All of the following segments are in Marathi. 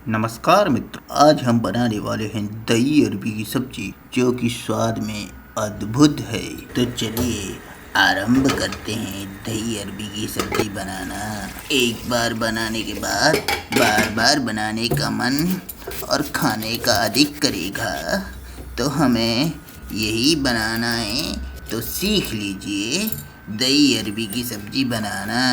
नमस्कार मित्रों, आज हम बनाने वाले हैं दही अरबी की सब्जी जो कि स्वाद में अद्भुत है। तो चलिए आरंभ करते हैं दही अरबी की सब्जी बनाना। एक बार बनाने के बाद बार बार बनाने का मन और खाने का अधिक करेगा, तो हमें यही बनाना है। तो सीख लीजिए दही अरबी की सब्जी बनाना।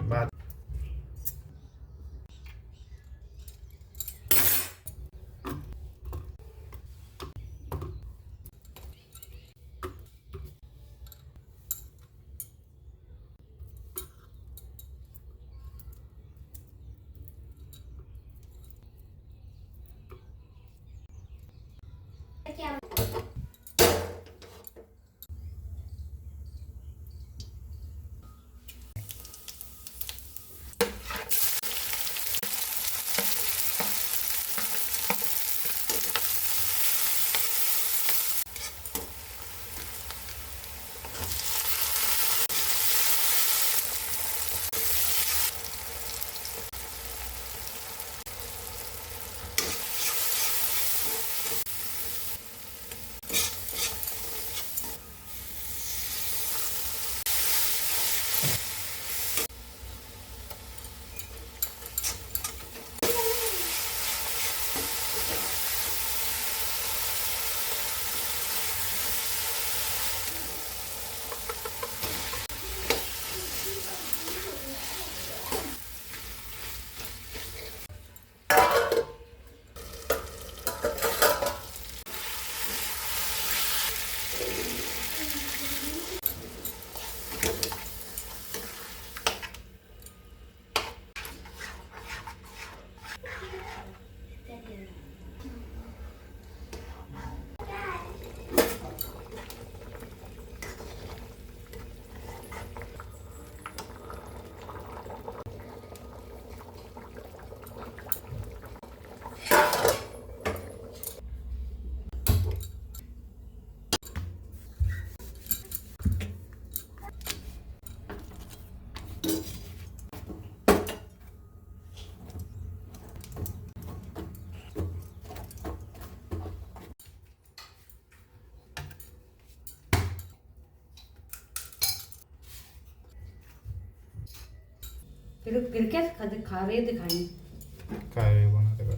बाद फिर क्या खा रहे थे खाने काय बनाते का